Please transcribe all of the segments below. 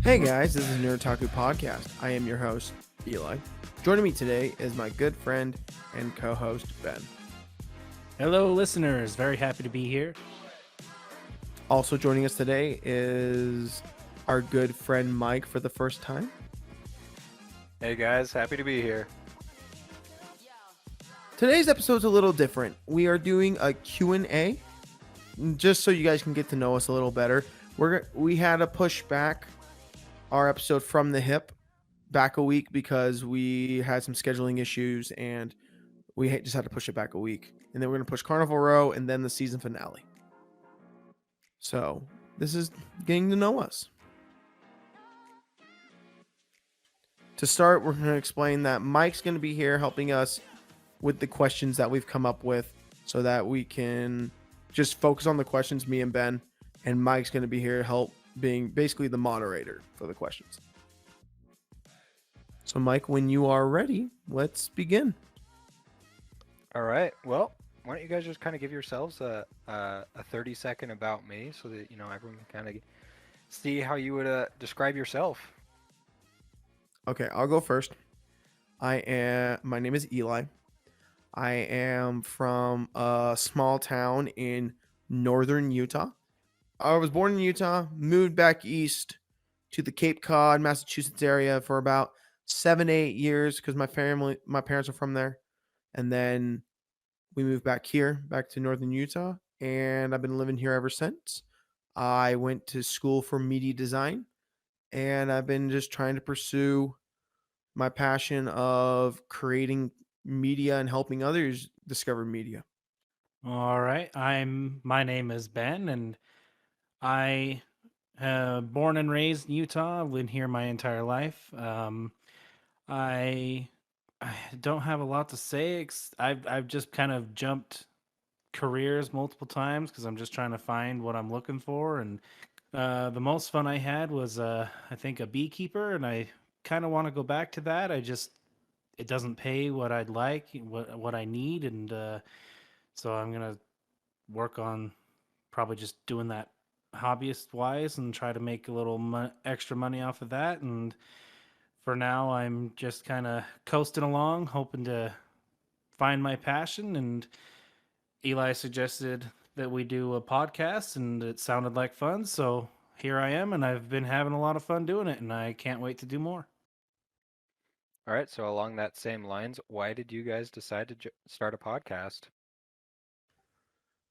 Hey guys, this is Nerd Taku Podcast. I am your host, Eli. Joining me today is my good friend and co-host, Ben. Hello, listeners. Very happy to be here. Also joining us today is our good friend Mike for the first time. Hey guys, happy to be here. Today's episode's a little different. We are doing a Q&A, just so you guys can get to know us a little better. We had to push back our episode from the hip back a week because we had some scheduling issues and we just had to push it back a week. And then we're going to push Carnival Row and then the season finale. So this is getting to know us. To start, we're going to explain that Mike's going to be here helping us with the questions that we've come up with so that we can just focus on the questions, me and Ben. And Mike's going to be here to help being basically the moderator for the questions. So Mike, when you are ready, let's begin. All right. Well, why don't you guys just kind of give yourselves a 30-second about me so that everyone can kind of see how you would describe yourself. Okay, I'll go first. My name is Eli. I am from a small town in northern Utah. I was born in Utah, moved back east to the Cape Cod, Massachusetts area for about 7-8 years because my parents are from there. And then we moved back here, back to northern Utah, and I've been living here ever since. I went to school for media design, and I've been just trying to pursue my passion of creating media and helping others discover media. All right. My name is Ben, and I born and raised in Utah. I've lived here my entire life. I I don't have a lot to say. I've just kind of jumped careers multiple times because I'm just trying to find what I'm looking for. And the most fun I had was I think a beekeeper, and I kind of want to go back to that. It doesn't pay what I'd like, what I need, and so I'm gonna work on probably just doing that hobbyist wise and try to make a little extra money off of that. And for now, I'm just kind of coasting along, hoping to find my passion. And Eli suggested that we do a podcast, and it sounded like fun, so here I am, and I've been having a lot of fun doing it, and I can't wait to do more. All right. So along that same lines, why did you guys decide to start a podcast?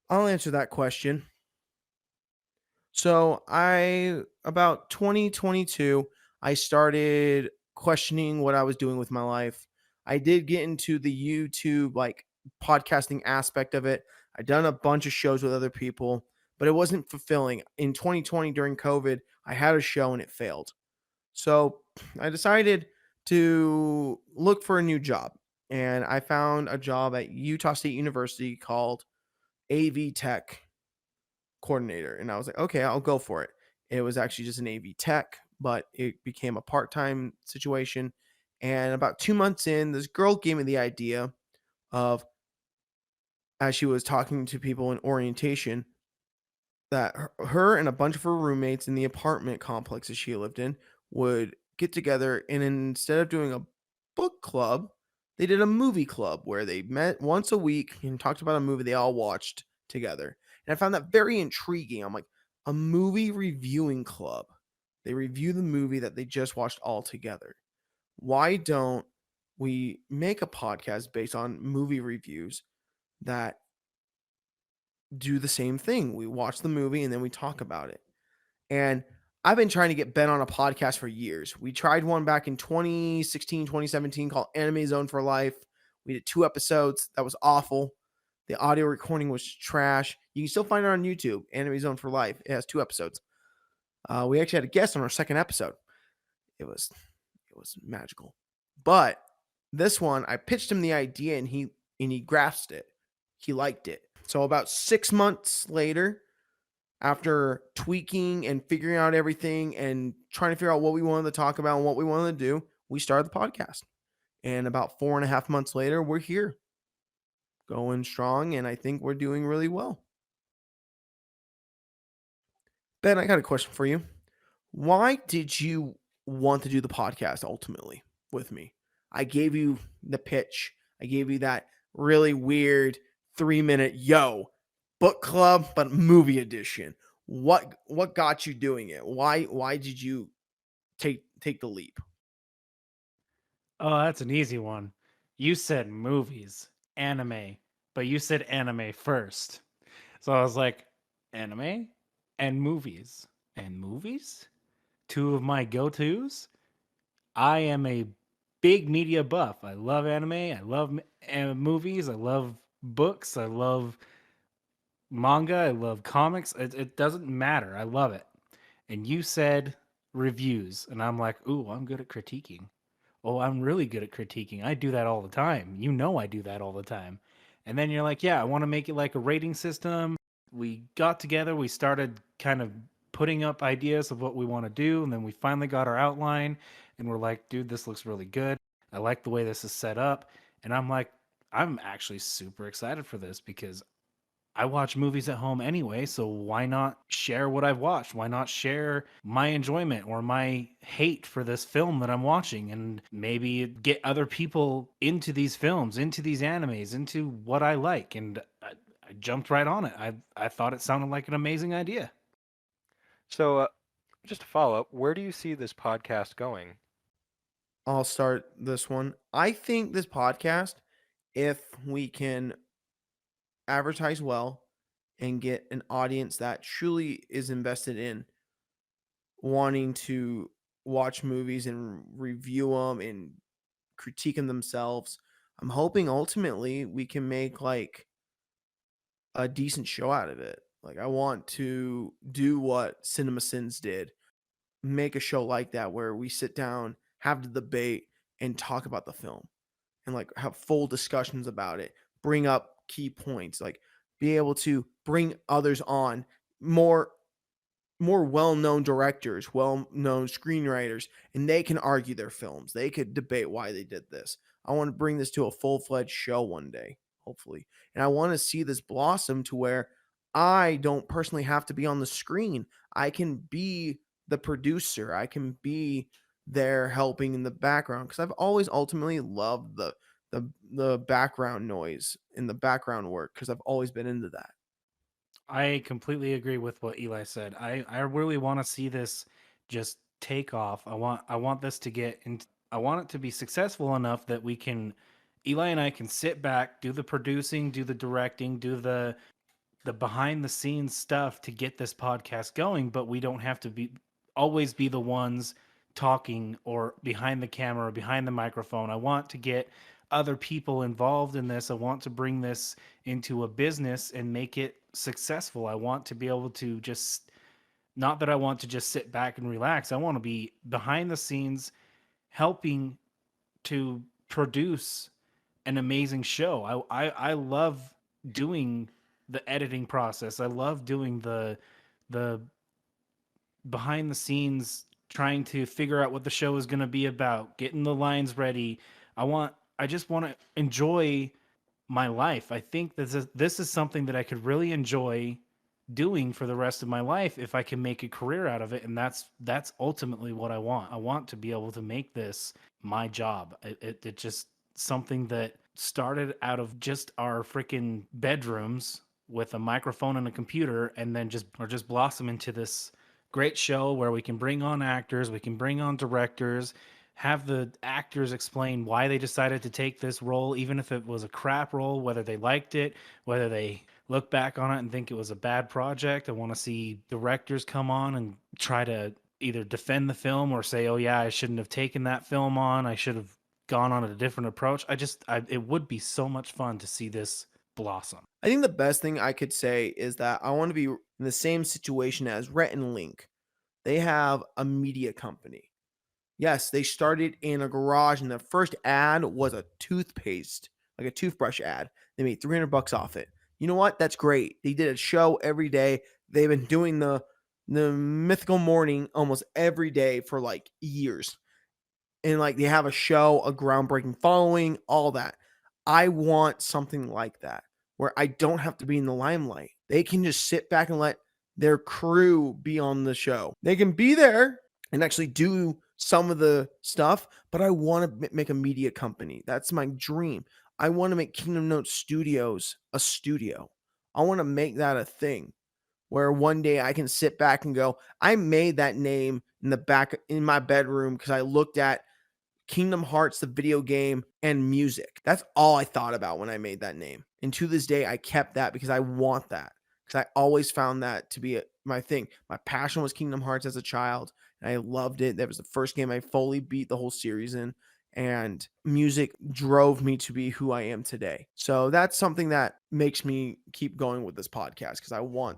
I'll answer that question. So about 2022, I started questioning what I was doing with my life. I did get into the YouTube podcasting aspect of it. I'd done a bunch of shows with other people, but it wasn't fulfilling. In 2020 during COVID, I had a show and it failed. So I decided to look for a new job. And I found a job at Utah State University called AV Tech coordinator. And I was like, okay, I'll go for it. It was actually just an AV tech, but it became a part time situation. And about 2 months in, this girl gave me the idea of, as she was talking to people in orientation, that her and a bunch of her roommates in the apartment complex that she lived in would get together, and instead of doing a book club, they did a movie club where they met once a week and talked about a movie they all watched together. And I found that very intriguing. I'm like, a movie reviewing club. They review the movie that they just watched all together. Why don't we make a podcast based on movie reviews that do the same thing? We watch the movie and then we talk about it. And I've been trying to get Ben on a podcast for years. We tried one back in 2016, 2017 called Anime Zone for Life. We did 2 episodes. That was awful. The audio recording was trash. You can still find it on YouTube, Anime Zone for Life. It has 2 episodes. We actually had a guest on our second episode. It was magical. But this one, I pitched him the idea and he grasped it. He liked it. So about 6 months later, after tweaking and figuring out everything and trying to figure out what we wanted to talk about and what we wanted to do, we started the podcast. And about 4.5 months later, we're here going strong. And I think we're doing really well. Ben, I got a question for you. Why did you want to do the podcast ultimately with me? I gave you the pitch. I gave you that really weird 3-minute book club, but movie edition. What got you doing it? Why did you take the leap? Oh, that's an easy one. You said movies, anime, but you said anime first. So I was like, anime and movies. And movies? Two of my go tos? I am a big media buff. I love anime. I love movies. I love books. I love manga. I love comics. It doesn't matter. I love it. And you said reviews. And I'm like, ooh, I'm good at critiquing. Oh, I'm really good at critiquing. I do that all the time. You know, I do that all the time. And then you're like, yeah, I want to make it like a rating system. We got together, we started kind of putting up ideas of what we want to do. And then we finally got our outline and we're like, dude, this looks really good. I like the way this is set up. And I'm like, I'm actually super excited for this because I watch movies at home anyway, so why not share what I've watched? Why not share my enjoyment or my hate for this film that I'm watching and maybe get other people into these films, into these animes, into what I like? And I jumped right on it. I thought it sounded like an amazing idea. So, just to follow up, where do you see this podcast going? I'll start this one. I think this podcast, if we can advertise well and get an audience that truly is invested in wanting to watch movies and review them and critique them themselves, I'm hoping ultimately we can make like a decent show out of it. Like I want to do what Cinema Sins did, make a show like that where we sit down, have the debate, and talk about the film and like have full discussions about it, bring up key points, like be able to bring others on, more well-known directors, well-known screenwriters, and they can argue their films. They could debate why they did this. I want to bring this to a full-fledged show one day, hopefully. And I want to see this blossom to where I don't personally have to be on the screen. I can be the producer. I can be there helping in the background because I've always ultimately loved the background noise and the background work because I've always been into that. I completely agree with what Eli said. I really want to see this just take off. I want this to get in. I want it to be successful enough that we can Eli and I can sit back, do the producing, do the directing, do the behind the scenes stuff to get this podcast going, but we don't have to be always be the ones talking or behind the camera or behind the microphone. I want to get other people involved in this. I want to bring this into a business and make it successful. I want to be able to just not that I want to just sit back and relax. I want to be behind the scenes helping to produce an amazing show. I love doing the editing process. I love doing the behind the scenes trying to figure out what the show is going to be about, getting the lines ready. I just want to enjoy my life. I think this is something that I could really enjoy doing for the rest of my life if I can make a career out of it, and that's ultimately what I want. I want to be able to make this my job. It just something that started out of just our freaking bedrooms with a microphone and a computer and then just blossom into this great show where we can bring on actors, we can bring on directors, have the actors explain why they decided to take this role, even if it was a crap role, whether they liked it, whether they look back on it and think it was a bad project. I want to see directors come on and try to either defend the film or say, oh, yeah, I shouldn't have taken that film on. I should have gone on a different approach. It would be so much fun to see this blossom. I think the best thing I could say is that I want to be in the same situation as Rhett and Link. They have a media company. Yes, they started in a garage, and the first ad was a toothpaste, like a toothbrush ad. They made $300 off it. You know what? That's great. They did a show every day. They've been doing the mythical morning almost every day for like years. And like they have a show, a groundbreaking following, all that. I want something like that where I don't have to be in the limelight. They can just sit back and let their crew be on the show. They can be there and actually do some of the stuff, but I want to make a media company. That's my dream. I want to make Kingdom Notes Studios a studio. I want to make that a thing where one day I can sit back and go, I made that name in the back in my bedroom because I looked at Kingdom Hearts, the video game, and music. That's all I thought about when I made that name. And to this day, I kept that because I want that. Because I always found that to be my thing. My passion was Kingdom Hearts as a child, and I loved it. That was the first game I fully beat the whole series in. And music drove me to be who I am today. So that's something that makes me keep going with this podcast because I want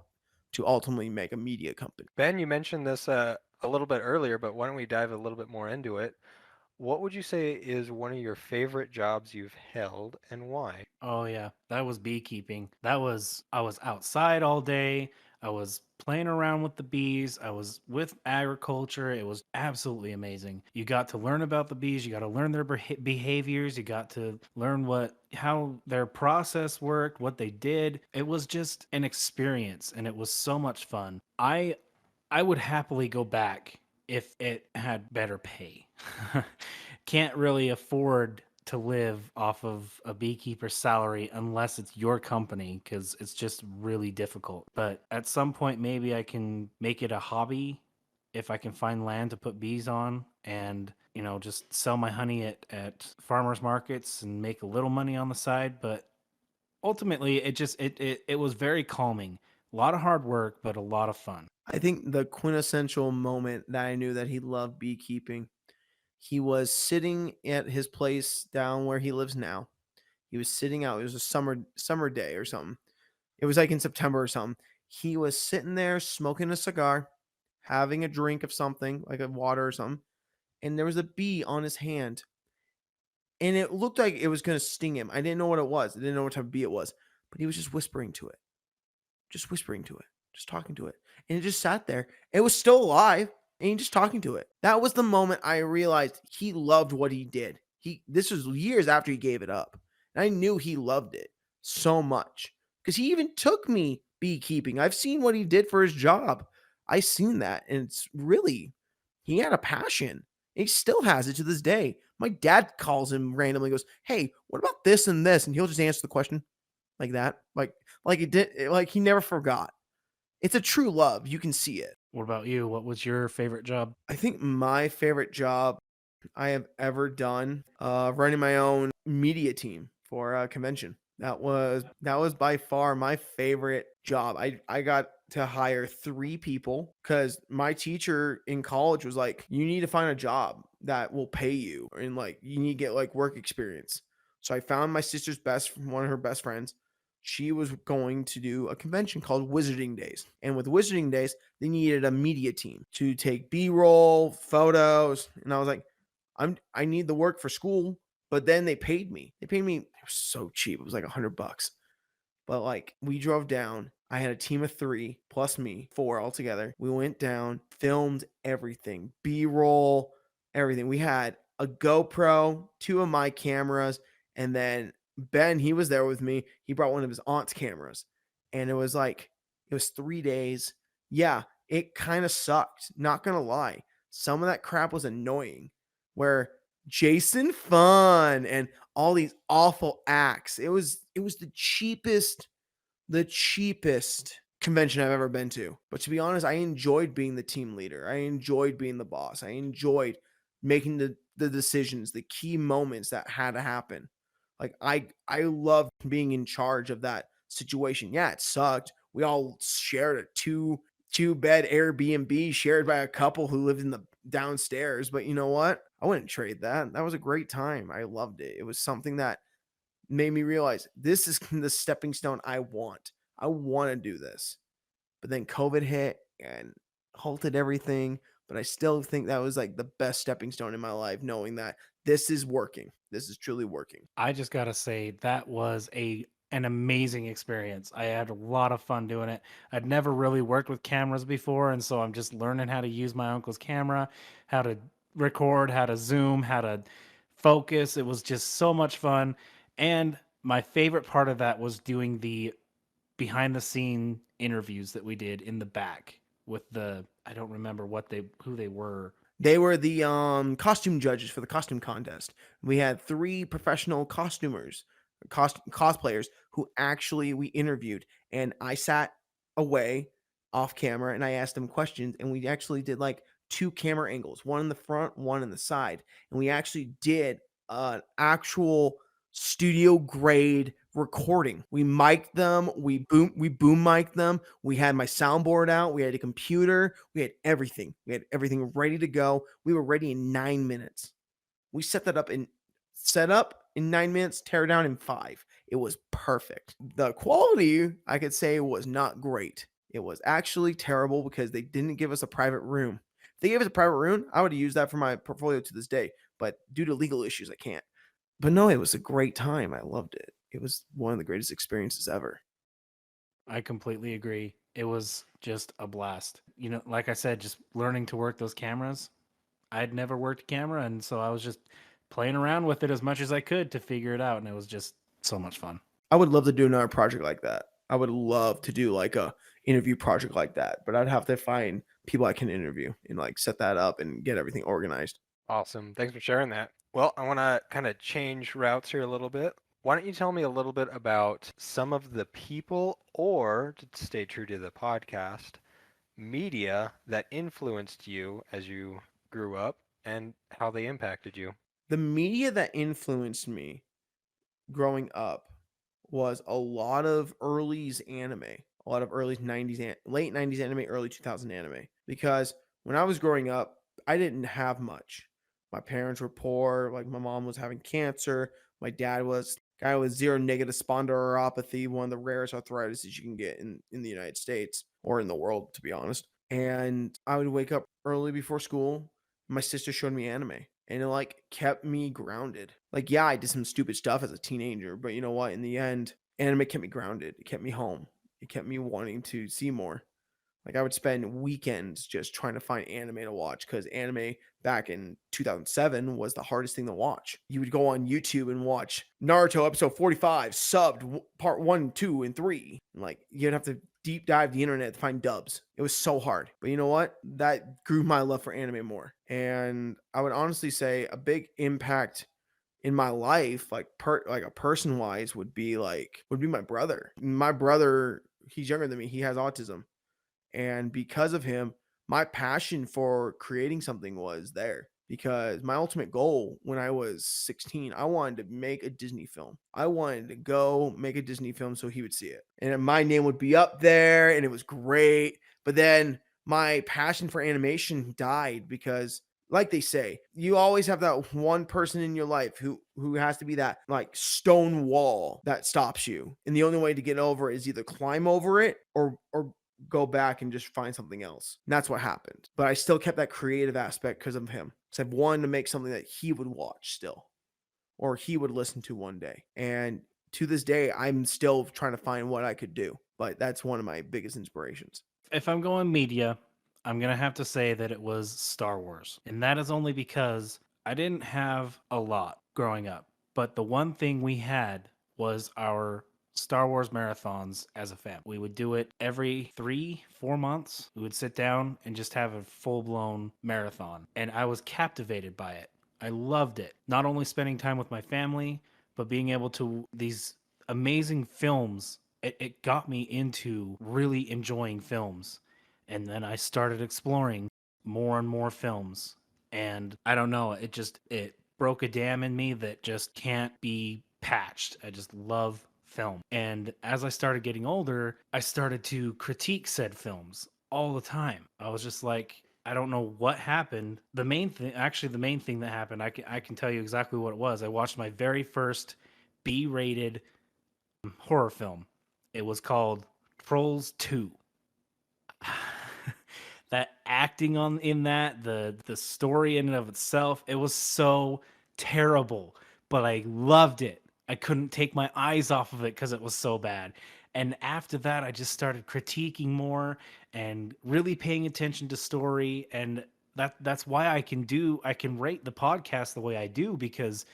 to ultimately make a media company. Ben, you mentioned this a little bit earlier, but why don't we dive a little bit more into it? What would you say is one of your favorite jobs you've held and why? Oh yeah, that was beekeeping. I was outside all day. I was playing around with the bees. I was with agriculture. It was absolutely amazing. You got to learn about the bees. You got to learn their behaviors. You got to learn how their process worked, what they did. It was just an experience and it was so much fun. I would happily go back if it had better pay. Can't really afford to live off of a beekeeper's salary unless it's your company because it's just really difficult. But at some point, maybe I can make it a hobby if I can find land to put bees on and, just sell my honey at farmers markets and make a little money on the side. But ultimately, it was very calming. A lot of hard work, but a lot of fun. I think the quintessential moment that I knew that he loved beekeeping, he was sitting at his place down where he lives now. He was sitting out. It was a summer day or something. It was like in September or something. He was sitting there smoking a cigar, having a drink of something, like a water or something, and there was a bee on his hand. And it looked like it was gonna sting him. I didn't know what it was. I didn't know what type of bee it was, but he was just whispering to it, just talking to it. And it just sat there. It was still alive and he just talking to it. That was the moment I realized he loved what he did. This was years after he gave it up. And I knew he loved it so much because he even took me beekeeping. I've seen what he did for his job. I seen that. And it's really, he had a passion. He still has it to this day. My dad calls him randomly, goes, "Hey, what about this and this?" And he'll just answer the question like that. Like it did, like he never forgot. It's a true love. You can see it. What about you? What was your favorite job? I think my favorite job I have ever done, running my own media team for a convention. That was by far my favorite job. I got to hire 3 people because my teacher in college was like, "You need to find a job that will pay you, and like you need to get like work experience." So I found my sister's one of her best friends. She was going to do a convention called Wizarding Days, and with Wizarding Days, they needed a media team to take B-roll, photos, and I was like, I need the work for school, but then they paid me. It was so cheap. It was like $100. But like we drove down. I had a team of 3 plus me, 4 altogether. We went down, filmed everything, B-roll, everything. We had a GoPro, 2 of my cameras, and then Ben, he was there with me. He brought one of his aunt's cameras. And it was 3 days. Yeah, it kind of sucked, not gonna lie. Some of that crap was annoying where Jason Fun and all these awful acts. It was the cheapest convention I've ever been to. But to be honest, I enjoyed being the team leader. I enjoyed being the boss. I enjoyed making the decisions, the key moments that had to happen. Like I loved being in charge of that situation. Yeah, it sucked. We all shared a two bed Airbnb shared by a couple who lived in the downstairs. But you know what? I wouldn't trade that. That was a great time. I loved it. It was something that made me realize this is the stepping stone I want. I want to do this. But then COVID hit and halted everything. But I still think that was like the best stepping stone in my life, knowing that this is working. This is truly working. I just gotta say that was an amazing experience. I had a lot of fun doing it. I'd never really worked with cameras before, and so I'm just learning how to use my uncle's camera, how to record, how to zoom, how to focus. It was just so much fun. And my favorite part of that was doing the behind the scene interviews that we did in the back with I don't remember who they were. They were the costume judges for the costume contest. We had 3 professional costumers, cosplayers who actually we interviewed, and I sat away off camera and I asked them questions, and we actually did like 2 camera angles, one in the front, one in the side, and we actually did an actual studio grade recording. We mic'd them, we boom mic'd them. We had my soundboard out, we had a computer, we had everything. We had everything ready to go. We were ready in 9 minutes. We set up in 9 minutes, tear down in 5. It was perfect. The quality, I could say, was not great. It was actually terrible because they didn't give us a private room. If they gave us a private room, I would have used that for my portfolio to this day, but due to legal issues, I can't. But no, it was a great time. I loved it. It was one of the greatest experiences ever. I completely agree. It was just a blast. You know, like I said, just learning to work those cameras. I'd never worked a camera, and so I was just playing around with it as much as I could to figure it out, and it was just so much fun. I would love to do another project like that. I would love to do like a interview project like that, but I'd have to find people I can interview and like set that up and get everything organized. Awesome. Thanks for sharing that. Well, I want to kind of change routes here a little bit. Why don't you tell me a little bit about some of the people, or to stay true to the podcast, media that influenced you as you grew up and how they impacted you? The media that influenced me growing up was a lot of early's anime, a lot of early 90s, late 90s anime, early 2000 anime. Because when I was growing up, I didn't have much. My parents were poor. Like my mom was having cancer. My dad was guy with zero negative spondyloarthropathy, one of the rarest arthritis that you can get in the United States or in the world, to be honest. And I would wake up early before school. My sister showed me anime and it like kept me grounded. Like, yeah, I did some stupid stuff as a teenager, but you know what? In the end, anime kept me grounded. It kept me home. It kept me wanting to see more. Like I would spend weekends just trying to find anime to watch because anime back in 2007 was the hardest thing to watch. You would go on YouTube and watch Naruto episode 45 subbed part 1, 2, and 3. And like you'd have to deep dive the internet to find dubs. It was so hard. But you know what? That grew my love for anime more. And I would honestly say a big impact in my life, like a person wise, would be my brother. My brother, he's younger than me. He has autism. And because of him, my passion for creating something was there because my ultimate goal when I was 16, I wanted to make a Disney film. I wanted to go make a Disney film so he would see it. And my name would be up there and it was great. But then my passion for animation died because like they say, you always have that one person in your life who has to be that like stone wall that stops you. And the only way to get over it is either climb over it or go back and just find something else. And that's what happened. But I still kept that creative aspect because of him. Because I've wanted to make something that he would watch still or he would listen to one day. And to this day, I'm still trying to find what I could do. But that's one of my biggest inspirations. If I'm going media, I'm going to have to say that it was Star Wars. And that is only because I didn't have a lot growing up. But the one thing we had was our Star Wars marathons as a family. We would do it every 3-4 months. We would sit down and just have a full blown marathon. And I was captivated by it. I loved it. Not only spending time with my family, but being able to, these amazing films, it got me into really enjoying films. And then I started exploring more and more films. And I don't know, it broke a dam in me that just can't be patched. I just love film. And as I started getting older, I started to critique said films all the time. I was just like, I don't know what happened. The main thing that happened, I can tell you exactly what it was. I watched my very first B-rated horror film. It was called Trolls 2. That acting in that, the story in and of itself, it was so terrible, but I loved it. I couldn't take my eyes off of it because it was so bad. And after that, I just started critiquing more and really paying attention to story. And that's why I can rate the podcast the way I do, because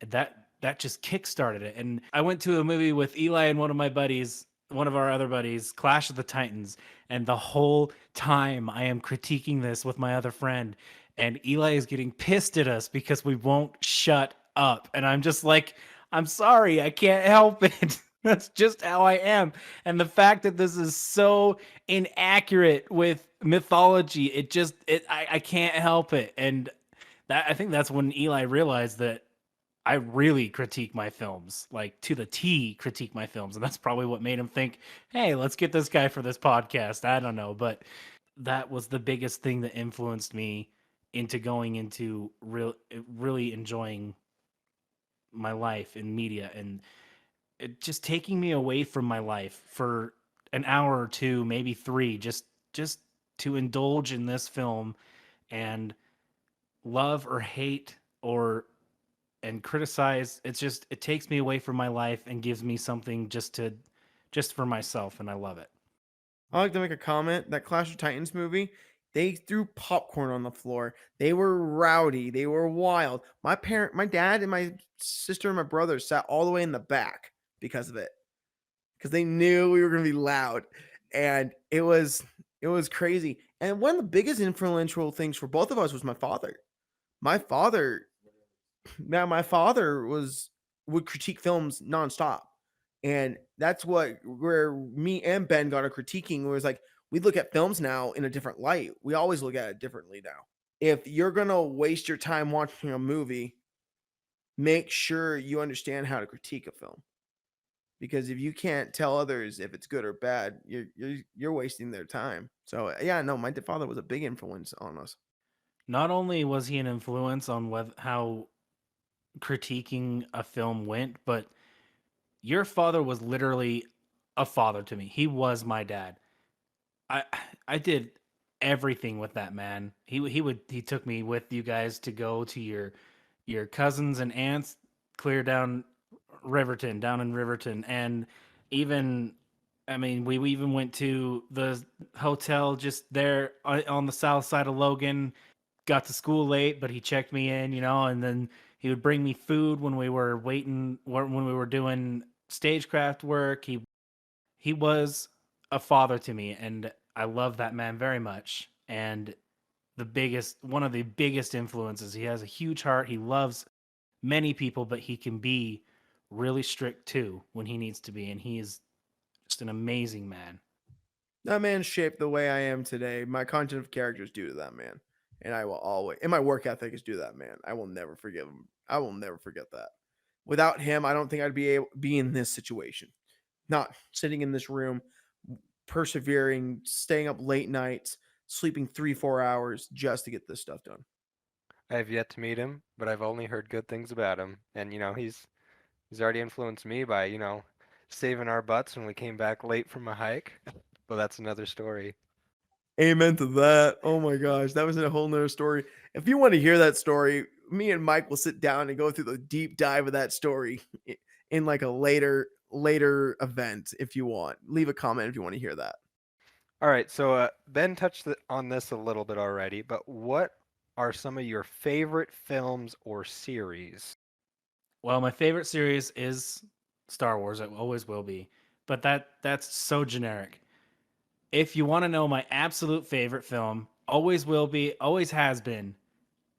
that just kickstarted it. And I went to a movie with Eli and one of our other buddies, Clash of the Titans, and the whole time I am critiquing this with my other friend, and Eli is getting pissed at us because we won't shut up. And I'm just like, I'm sorry, I can't help it. That's just how I am. And the fact that this is so inaccurate with mythology, I can't help it. And that I think that's when Eli realized that I really critique my films, like to the T critique my films. And that's probably what made him think, hey, let's get this guy for this podcast. I don't know. But that was the biggest thing that influenced me into going into really enjoying my life in media and it just taking me away from my life for an hour or two, maybe three, just to indulge in this film and love or hate or and criticize. It takes me away from my life and gives me something just for myself, and I love it. I like to make a comment. That Clash of Titans movie, they threw popcorn on the floor. They were rowdy. They were wild. My dad, and my sister and my brother sat all the way in the back because of it, because they knew we were going to be loud, and it was crazy. And one of the biggest influential things for both of us was my father. My father, my father would critique films nonstop. And that's where me and Ben got our critiquing was like, we look at films now in a different light. We always look at it differently now. If you're going to waste your time watching a movie, make sure you understand how to critique a film. Because if you can't tell others if it's good or bad, you're wasting their time. So yeah, no, my father was a big influence on us. Not only was he an influence on how critiquing a film went, but your father was literally a father to me. He was my dad. I I did everything with that man. He took me with you guys to go to your cousins and aunts clear down down in Riverton, and even I mean we even went to the hotel just there on the south side of Logan. Got to school late, but he checked me in, and then he would bring me food when we were waiting when we were doing stagecraft work. He was a father to me, and I love that man very much. And one of the biggest influences. He has a huge heart. He loves many people, but he can be really strict too when he needs to be. And he is just an amazing man. That man shaped the way I am today. My content of characters due to that man. And I will always, and my work ethic is due to that man. I will never forgive him. I will never forget that. Without him, I don't think I'd be in this situation. Not sitting in this room, persevering, staying up late nights, sleeping 3-4 hours just to get this stuff done. I have yet to meet him, but I've only heard good things about him. And he's already influenced me by, saving our butts when we came back late from a hike. But that's another story. Amen to that. Oh my gosh, that was a whole nother story. If you want to hear that story, me and Mike will sit down and go through the deep dive of that story in like a later event. If you want, leave a comment if you want to hear that. All right, so Ben touched on this a little bit already, but what are some of your favorite films or series? Well, my favorite series is Star Wars. It always will be. But that's so generic. If you want to know my absolute favorite film, always will be, always has been,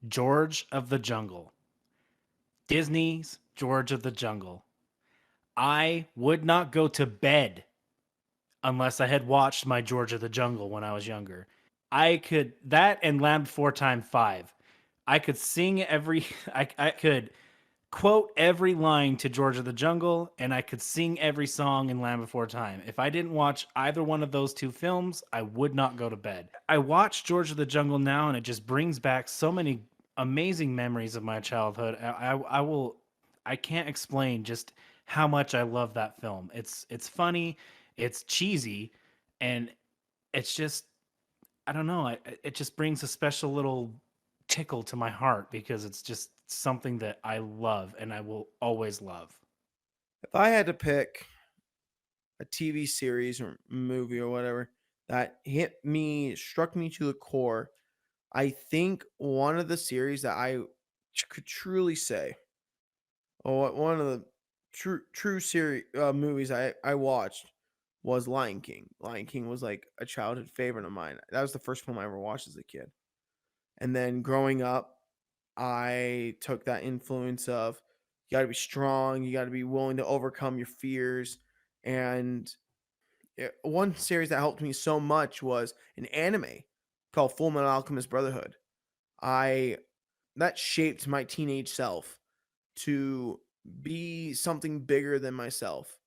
George of the Jungle. Disney's George of the Jungle. I would not go to bed unless I had watched my George of the Jungle when I was younger. I could that and Land Before Time 5. I could sing I could quote every line to George of the Jungle, and I could sing every song in Land Before Time. If I didn't watch either one of those two films, I would not go to bed. I watch George of the Jungle now, and it just brings back so many amazing memories of my childhood. I can't explain just how much I love that film. It's funny, it's cheesy, and it's just I don't know. It just brings a special little tickle to my heart because it's just something that I love and I will always love. If I had to pick a TV series or movie or whatever that struck me to the core, I think one of the series that I could truly say, one of the true series movies I watched was Lion King. Lion King was like a childhood favorite of mine. That was the first film I ever watched as a kid. And then growing up, I took that influence of you got to be strong, you got to be willing to overcome your fears. And one series that helped me so much was an anime called Full Metal Alchemist Brotherhood. I That shaped my teenage self to be something bigger than myself.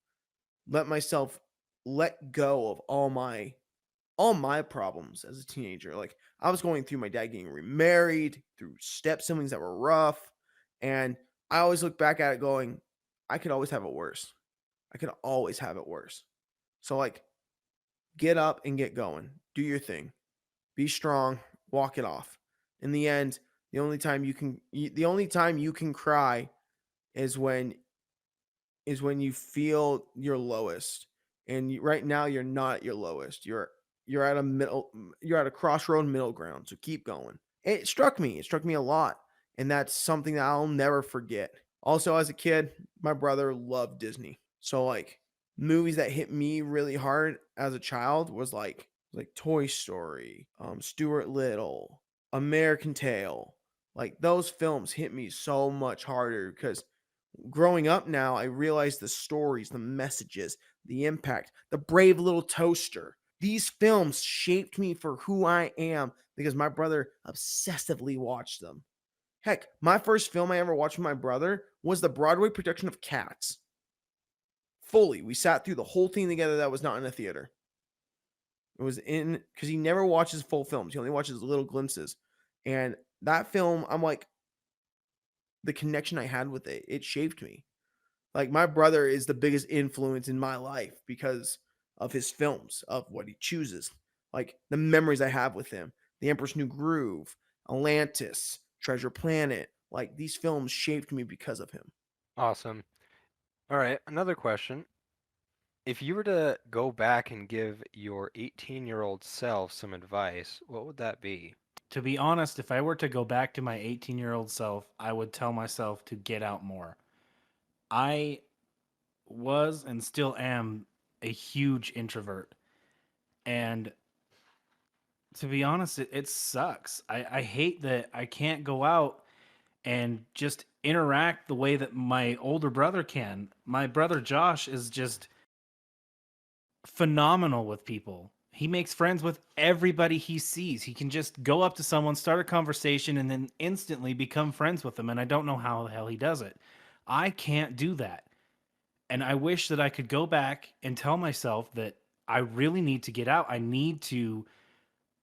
Let myself let go of all my problems as a teenager. Like I was going through my dad getting remarried, through step siblings that were rough, and I always look back at it going, I could always have it worse. I could always have it worse. So like get up and get going. Do your thing. Be strong, walk it off. In the end, the only time you can cry is when you feel your lowest. And right now you're not at your lowest. You're at a you're at a crossroad middle ground. So keep going. It struck me. It struck me a lot. And that's something that I'll never forget. Also, as a kid, my brother loved Disney. So like movies that hit me really hard as a child was like Toy Story, Stuart Little, American Tail. Like those films hit me so much harder because growing up now, I realize the stories, the messages, the impact, the brave little toaster. These films shaped me for who I am because my brother obsessively watched them. Heck, my first film I ever watched with my brother was the Broadway production of Cats. Fully, we sat through the whole thing together that was not in a theater. It was in because he never watches full films. He only watches little glimpses. And that film, I'm like, the connection I had with it, it shaped me. Like my brother is the biggest influence in my life because of his films, of what he chooses. Like the memories I have with him. The Emperor's New Groove, Atlantis, Treasure Planet. Like these films shaped me because of him. Awesome. All right, another question. If you were to go back and give your 18-year-old self some advice, what would that be? To be honest, if I were to go back to my 18-year-old self, I would tell myself to get out more. I was and still am a huge introvert. And to be honest, it sucks. I hate that I can't go out and just interact the way that my older brother can. My brother Josh is just phenomenal with people. He makes friends with everybody he sees. He can just go up to someone, start a conversation, and then instantly become friends with them. And I don't know how the hell he does it. I can't do that. And I wish that I could go back and tell myself that I really need to get out. I need to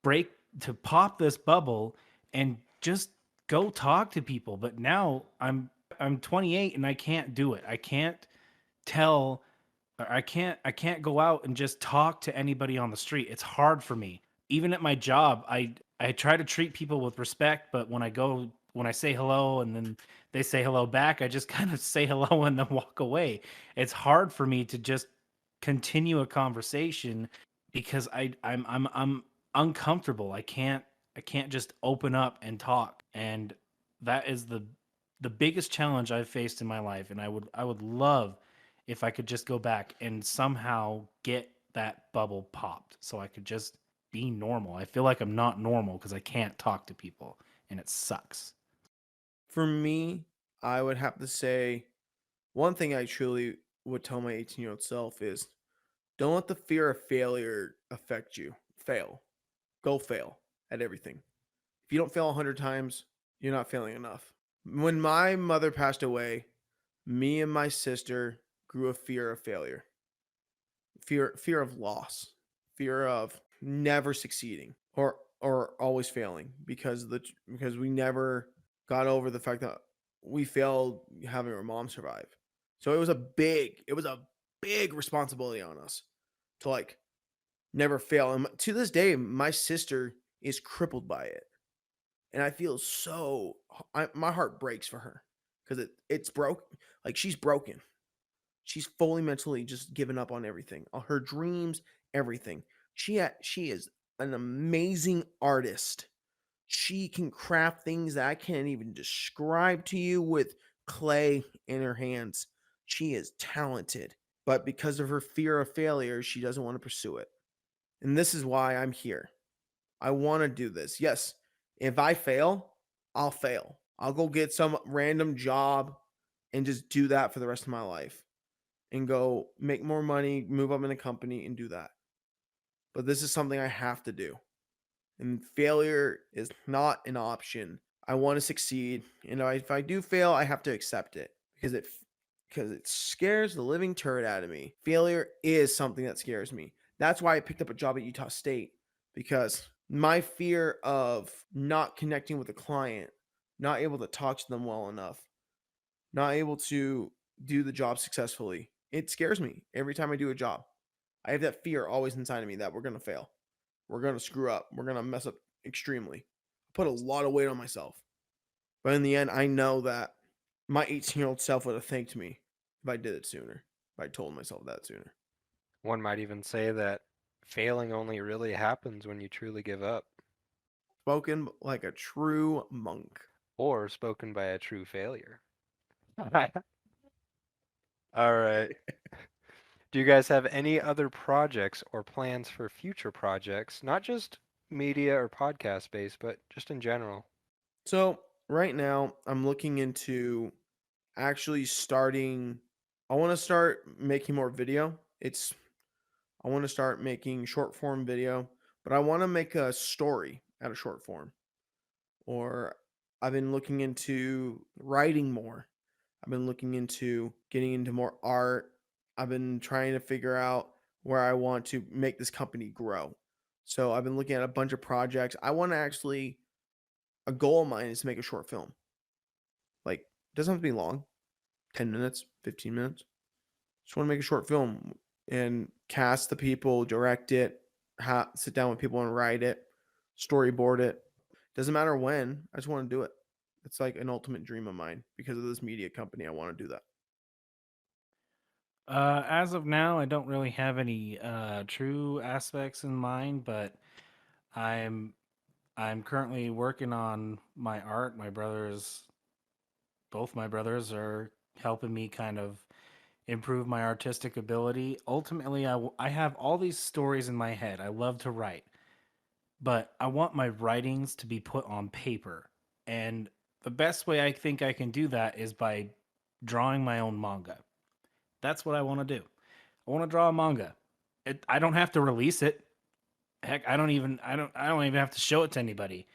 break, to pop this bubble and just go talk to people. But now I'm 28 and I can't do it. I can't tell I can't go out and just talk to anybody on the street. It's hard for me. Even at my job, I try to treat people with respect, but when I say hello and then they say hello back, I just kind of say hello and then walk away. It's hard for me to just continue a conversation because I'm uncomfortable. I can't just open up and talk. And that is the biggest challenge I've faced in my life. And I would love if I could just go back and somehow get that bubble popped so I could just be normal. I feel like I'm not normal because I can't talk to people and it sucks. For me, I would have to say one thing I truly would tell my 18-year-old self is don't let the fear of failure affect you. Fail. Go fail at everything. If you don't fail 100 times, you're not failing enough. When my mother passed away, me and my sister grew a fear of failure, fear of loss, fear of never succeeding or always failing because we never got over the fact that we failed having our mom survive. So it was a big responsibility on us to like never fail. And to this day, my sister is crippled by it, and I feel my heart breaks for her because it's broke. Like she's broken. She's fully mentally just given up on everything, all her dreams, everything. She is an amazing artist. She can craft things that I can't even describe to you with clay in her hands. She is talented, but because of her fear of failure, she doesn't want to pursue it. And this is why I'm here. I want to do this. Yes, If I fail, I'll fail. I'll go get some random job and just do that for the rest of my life and go make more money, move up in a company and do that. But this is something I have to do. And failure is not an option. I want to succeed, and if I do fail, I have to accept it because it scares the living turd out of me. Failure is something that scares me. That's why I picked up a job at Utah State, because my fear of not connecting with a client, not able to talk to them well enough, not able to do the job successfully, it scares me every time I do a job. I have that fear always inside of me that we're going to fail. We're going to screw up. We're going to mess up extremely. I put a lot of weight on myself. But in the end, I know that my 18-year-old self would have thanked me if I did it sooner, if I told myself that sooner. One might even say that failing only really happens when you truly give up, Spoken like a true monk. or spoken by a true failure. All right. Do you guys have any other projects or plans for future projects? Not just media or podcast based, but just in general. So right now, I'm looking into actually starting. I want to start making more video. I want to start making short form video, but I want to make a story out of short form. Or I've been looking into writing more. I've been looking into getting into more art. I've been trying to figure out where I want to make this company grow. So I've been looking at a bunch of projects. I want to actually, a goal of mine is to make a short film. Like, it doesn't have to be long, 10 minutes, 15 minutes. Just want to make a short film and cast the people, direct it, sit down with people and write it, storyboard it. Doesn't matter when. I just want to do it. It's like an ultimate dream of mine because of this media company. I want to do that. As of now, I don't really have any true aspects in mind, but I'm I'm currently working on my art. Both my brothers are helping me kind of improve my artistic ability. Ultimately, I have all these stories in my head. I love to write, but I want my writings to be put on paper. And the best way I think I can do that is by drawing my own manga. That's what I want to do. I want to draw a manga. I don't have to release it. Heck, I don't even have to show it to anybody.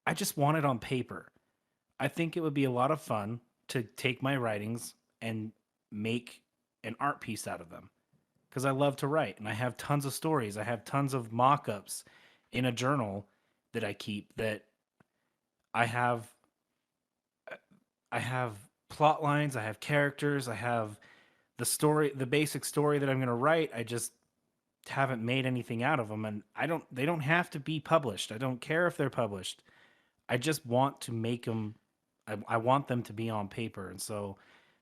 I just want it on paper. I think it would be a lot of fun to take my writings and make an art piece out of them because I love to write and I have tons of stories. I have tons of mock-ups in a journal that I keep that I have I have plot lines, I have characters, I have the basic story that I'm going to write. I just haven't made anything out of them and they don't have to be published. I don't care if they're published. I just want to make them. I want them to be on paper, and so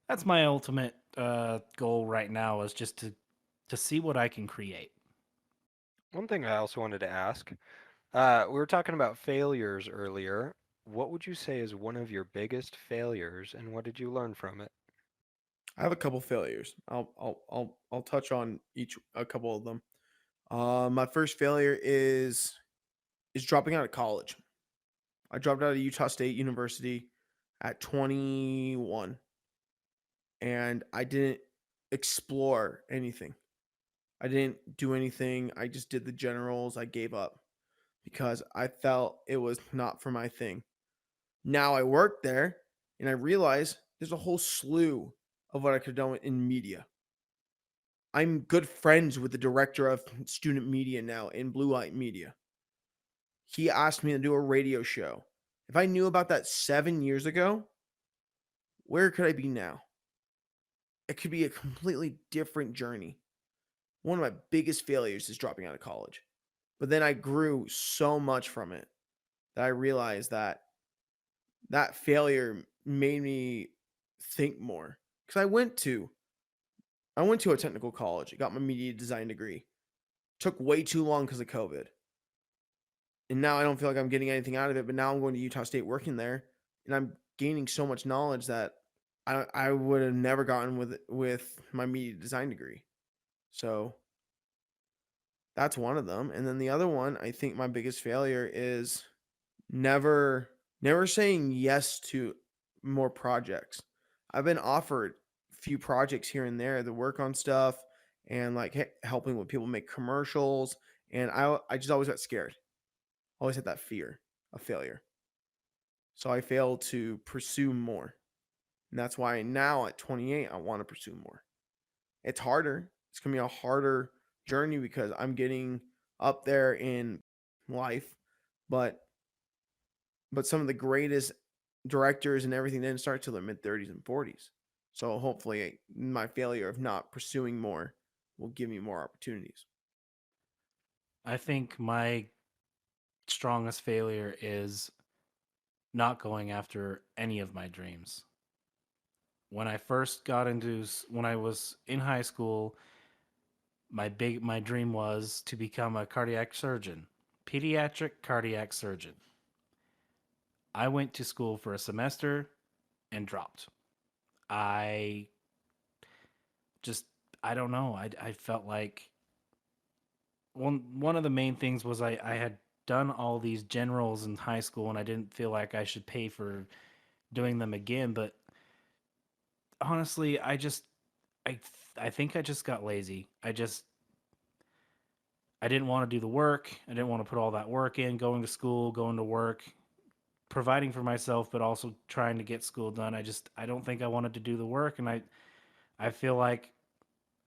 that's my ultimate goal right now is just to see what I can create. One thing I also wanted to ask, we were talking about failures earlier. What would you say is one of your biggest failures, and what did you learn from it? I have a couple failures. I'll touch on a couple of them. My first failure is dropping out of college. I dropped out of Utah State University at 21, and I didn't explore anything. I didn't do anything. I just did the generals. I gave up because I felt it was not for my thing. Now I work there and I realize there's a whole slew of what I could have done in media. I'm good friends with the director of student media now in Blue Light Media. He asked me to do a radio show. If I knew about that 7 years ago, where could I be now? It could be a completely different journey. One of my biggest failures is dropping out of college. But then I grew so much from it that I realized that that failure made me think more. Because I went to a technical college. I got my media design degree. Took way too long because of COVID. And now I don't feel like I'm getting anything out of it. But now I'm going to Utah State working there, and I'm gaining so much knowledge that I would have never gotten with my media design degree. So that's one of them. And then the other one, I think my biggest failure is never saying yes to more projects. I've been offered a few projects here and there to work on stuff and like helping with people make commercials, and I just always got scared. Always had that fear of failure. So I failed to pursue more. And that's why now at 28 I want to pursue more. It's harder. It's going to be a harder journey because I'm getting up there in life, but some of the greatest directors and everything didn't start till their mid 30s and 40s. So hopefully my failure of not pursuing more will give me more opportunities. I think my strongest failure is not going after any of my dreams. When I first got into when I was in high school, my dream was to become a cardiac surgeon, pediatric cardiac surgeon. I went to school for a semester and dropped. I just I don't know. I felt like one of the main things was I had done all these generals in high school and I didn't feel like I should pay for doing them again, but honestly, I I think I just got lazy. I didn't want to do the work. I didn't want to put all that work in, going to school, going to work, providing for myself, but also trying to get school done. I don't think I wanted to do the work, and I feel like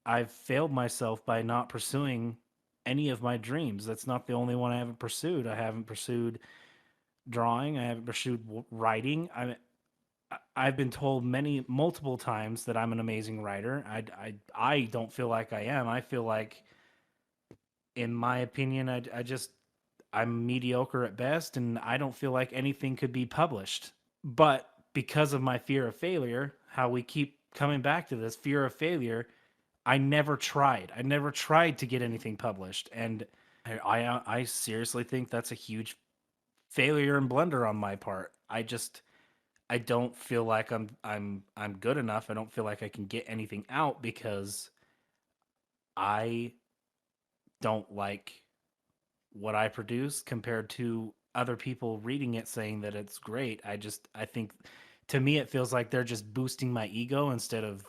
I've failed myself by not pursuing any of my dreams. That's not the only one I haven't pursued. I haven't pursued drawing. I haven't pursued writing. I've been told multiple times that I'm an amazing writer. I don't feel like I am. I feel like, in my opinion, I'm mediocre at best, and I don't feel like anything could be published. But because of my fear of failure, how we keep coming back to this fear of failure, I never tried. I never tried to get anything published, and I seriously think that's a huge failure and blunder on my part. I don't feel like I'm good enough. I don't feel like I can get anything out because I don't like what I produce compared to other people reading it saying that it's great. I think to me it feels like they're just boosting my ego instead of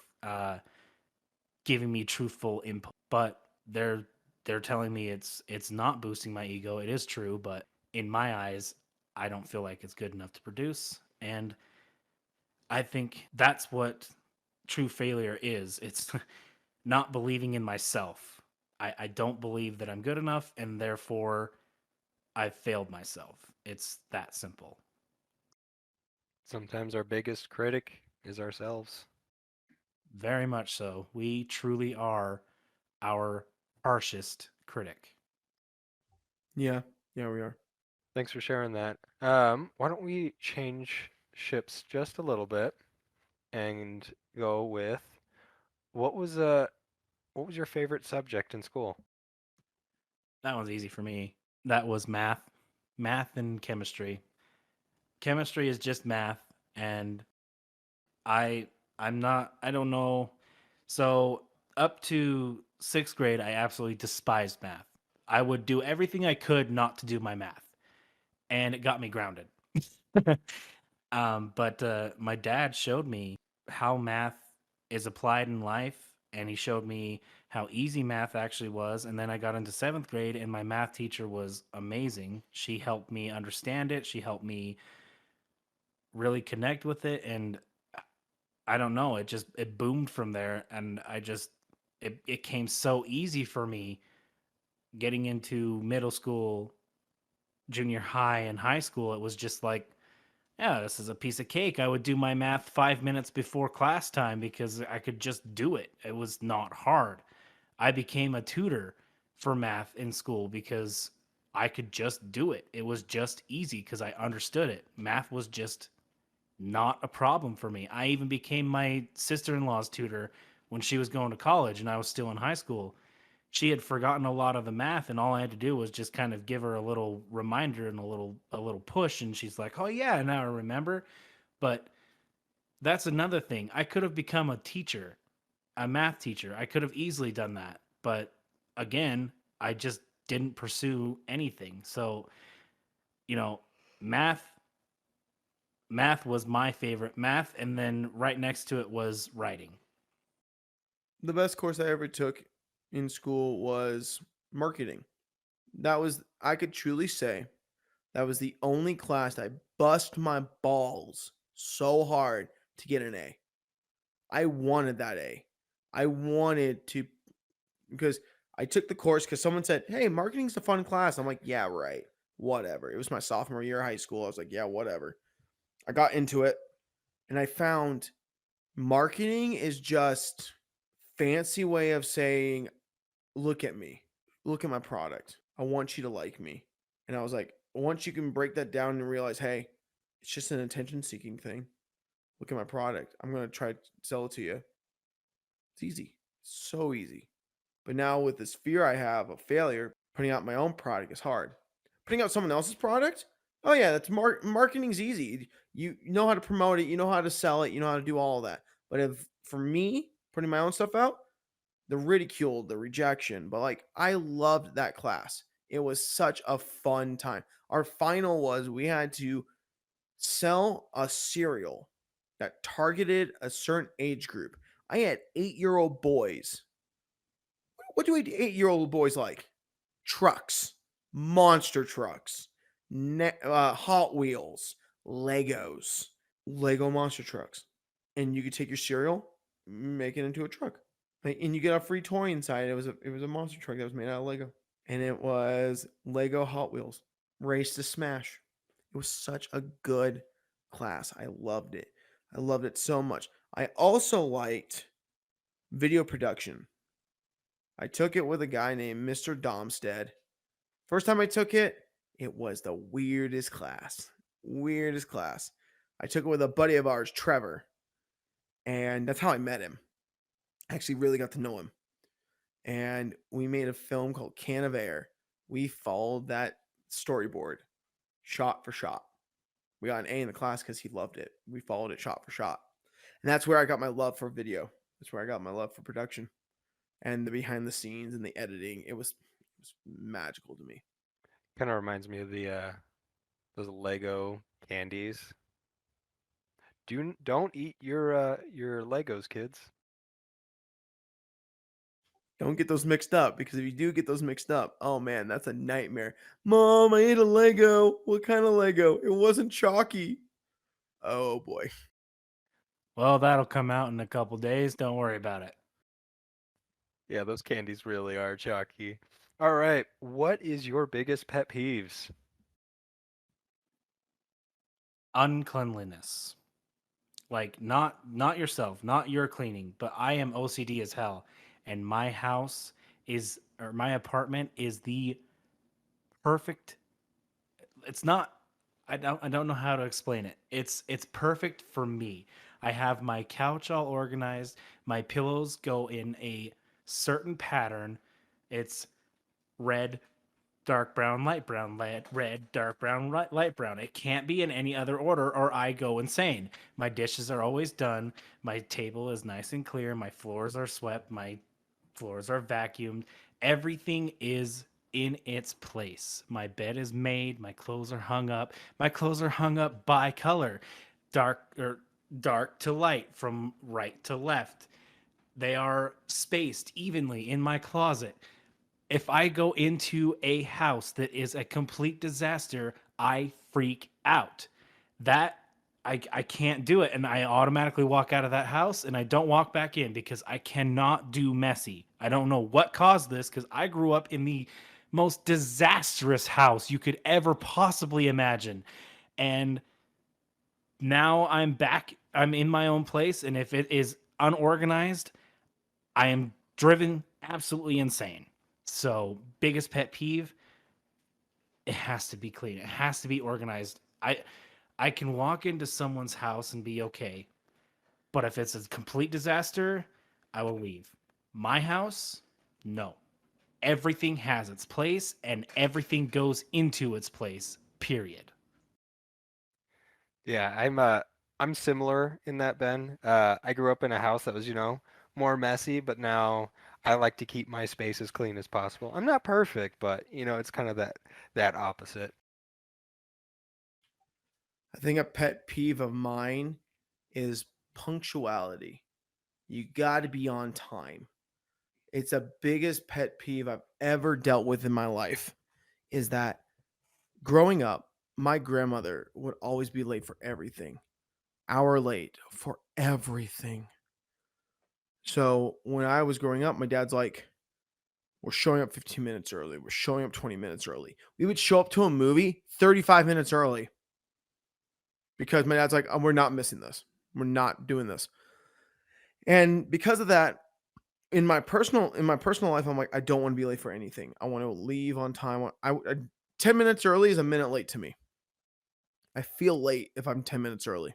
giving me truthful input. But they're telling me it's not boosting my ego. It is true, but in my eyes, I don't feel like it's good enough to produce. And I think that's what true failure is. It's not believing in myself. I don't believe that I'm good enough, and therefore I've failed myself. It's that simple. Sometimes our biggest critic is ourselves. Very much so. We truly are our harshest critic. Yeah. Yeah, we are. Thanks for sharing that. Why don't we change ships just a little bit and go with what was uh what was your favorite subject in school? That one's easy for me. That was math. Math and chemistry. Chemistry is just math, and I I don't know. So up to 6th grade I absolutely despised math. I would do everything I could not to do my math, and it got me grounded. But my dad showed me how math is applied in life, and he showed me how easy math actually was. And then I got into 7th grade, and my math teacher was amazing. She helped me understand it. She helped me really connect with it, and I don't know. It boomed from there, and it came so easy for me getting into middle school, junior high, and high school. It was just like, yeah, this is a piece of cake. I would do my math 5 minutes before class time because I could just do it. It was not hard. I became a tutor for math in school because I could just do it. It was just easy because I understood it. Math was just not a problem for me. I even became my sister in law's tutor when she was going to college and I was still in high school. She had forgotten a lot of the math, and all I had to do was just kind of give her a little reminder and a little push, and she's like, "Oh yeah, now I remember." But that's another thing. I could have become a teacher, a math teacher. I could have easily done that. But again, I just didn't pursue anything. So, you know, Math was my favorite. Math, and then right next to it was writing. The best course I ever took in school was marketing. That was, I could truly say, that was the only class that I bust my balls so hard to get an A. I wanted that A. I wanted to, because I took the course because someone said, "Hey, marketing's a fun class." I'm like, "Yeah, right. Whatever." It was my sophomore year of high school. I was like, "Yeah, whatever." I got into it and I found marketing is just fancy way of saying, "Look at me. Look at my product. I want you to like me." And I was like, once you can break that down and realize, "Hey, it's just an attention seeking thing. Look at my product. I'm going to try to sell it to you." It's easy. So easy. But now with this fear I have of failure, putting out my own product is hard. Putting out someone else's product? Oh yeah, that's marketing's easy. You know how to promote it, you know how to sell it, you know how to do all of that. But if for me, putting my own stuff out, the ridicule, the rejection, but like I loved that class. It was such a fun time. Our final was we had to sell a cereal that targeted a certain age group. I had 8-year-old boys. What do 8-year-old boys like? Trucks, monster trucks, Hot Wheels, Legos, Lego monster trucks. And you could take your cereal, make it into a truck. And you get a free toy inside. It was a monster truck that was made out of Lego. And it was Lego Hot Wheels. Race to Smash. It was such a good class. I loved it. I loved it so much. I also liked video production. I took it with a guy named Mr. Domstead. First time I took it, it was the weirdest class. Weirdest class. I took it with a buddy of ours, Trevor. And that's how I met him. I actually really got to know him. And we made a film called Can of Air. We followed that storyboard shot for shot. We got an A in the class because he loved it. We followed it shot for shot. And that's where I got my love for video. That's where I got my love for production and the behind the scenes and the editing. It was magical to me. Kind of reminds me of the those Lego candies. Don't eat your Legos, kids. Don't get those mixed up, because if you do get those mixed up, oh man, that's a nightmare. Mom, I ate a Lego. What kind of Lego? It wasn't chalky. Oh boy. Well, that'll come out in a couple days. Don't worry about it. Yeah, those candies really are chalky. All right, what is your biggest pet peeves? Uncleanliness. Like not yourself, not your cleaning, but I am OCD as hell, and my house is or my apartment is the perfect. It's not. I don't know how to explain it. It's perfect for me. I have my couch all organized. My pillows go in a certain pattern. It's red, dark brown, light brown, red, dark brown, light brown. It can't be in any other order or I go insane. My dishes are always done. My table is nice and clear. My floors are swept. My floors are vacuumed. Everything is in its place. My bed is made. My clothes are hung up. My clothes are hung up by color, dark to light, from right to left. They are spaced evenly in my closet. If I go into a house that is a complete disaster, I freak out. That I can't do it, and I automatically walk out of that house and I don't walk back in because I cannot do messy. I don't know what caused this because I grew up in the most disastrous house you could ever possibly imagine. And now I'm back, I'm in my own place, and if it is unorganized, I am driven absolutely insane. So, biggest pet peeve, it has to be clean. It has to be organized. I can walk into someone's house and be okay, but if it's a complete disaster, I will leave. My house, no. Everything has its place and everything goes into its place. Period. Yeah, I'm similar in that, Ben. I grew up in a house that was, more messy, but now I like to keep my space as clean as possible. I'm not perfect, but it's kind of that opposite. I think a pet peeve of mine is punctuality. You got to be on time. It's the biggest pet peeve I've ever dealt with in my life is that growing up, my grandmother would always be late for everything. Hour late for everything. So when I was growing up, my dad's like, we're showing up 15 minutes early. We're showing up 20 minutes early. We would show up to a movie 35 minutes early because my dad's like, oh, we're not missing this. We're not doing this. And because of that, in my personal life, I'm like, I don't want to be late for anything. I want to leave on time. 10 minutes early is a minute late to me. I feel late if I'm 10 minutes early.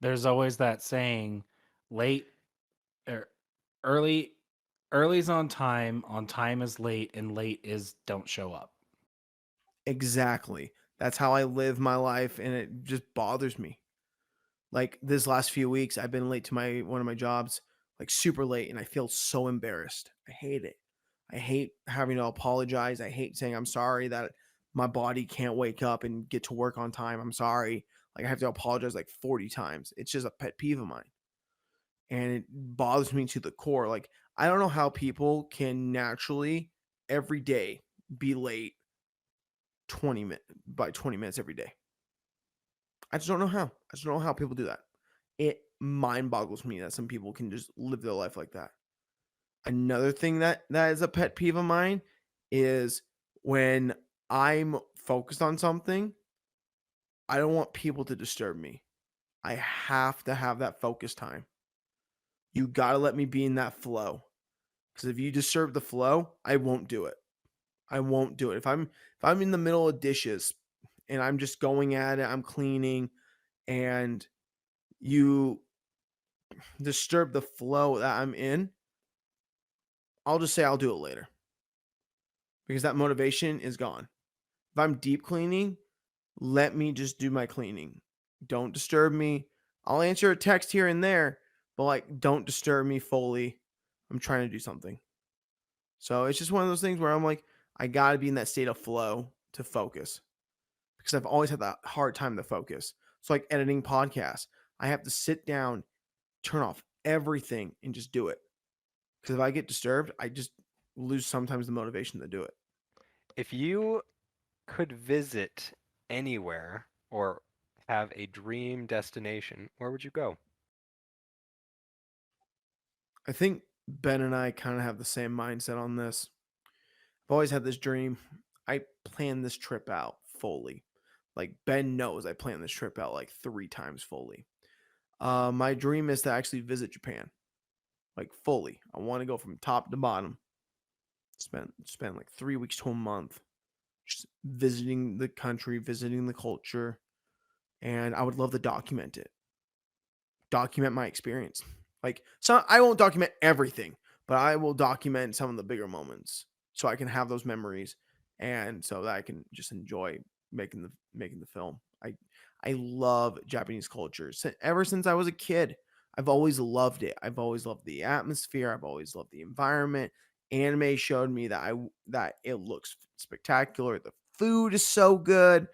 There's always that saying, late or early early's on time is late, and late is don't show up. Exactly. That's how I live my life, and it just bothers me. Like this last few weeks, I've been late to one of my jobs, like super late, and I feel so embarrassed. I hate it. I hate having to apologize. I hate saying I'm sorry that my body can't wake up and get to work on time. I'm sorry. Like I have to apologize like 40 times. It's just a pet peeve of mine. And it bothers me to the core. Like I don't know how people can naturally every day be late 20 minutes every day. I just don't know how. I just don't know how people do that. It mind boggles me that some people can just live their life like that. Another thing that is a pet peeve of mine is when I'm focused on something, I don't want people to disturb me. I have to have that focus time. You got to let me be in that flow. Because if you disturb the flow, I won't do it. I won't do it. If I'm in the middle of dishes and I'm just going at it, I'm cleaning, and you disturb the flow that I'm in, I'll just say I'll do it later because that motivation is gone. If I'm deep cleaning, let me just do my cleaning. Don't disturb me. I'll answer a text here and there, but like, don't disturb me fully. I'm trying to do something. So it's just one of those things where I'm like, I got to be in that state of flow to focus because I've always had that hard time to focus. So, like editing podcasts, I have to sit down, turn off everything, and just do it. Because if I get disturbed, I just lose sometimes the motivation to do it. If you could visit anywhere or have a dream destination, where would you go? I think Ben and I kind of have the same mindset on this. I've always had this dream. I planned this trip out fully. Like Ben knows I planned this trip out like 3 times fully. My dream is to actually visit Japan, like fully. I want to go from top to bottom. Spend like 3 weeks to a month, just visiting the country, visiting the culture, and I would love to document my experience. Like, so I won't document everything, but I will document some of the bigger moments so I can have those memories and so that I can just enjoy making the film. I love Japanese culture. Ever since I was a kid, I've always loved it. I've always loved the atmosphere. I've always loved the environment. Anime showed me that it looks spectacular. The food is so good.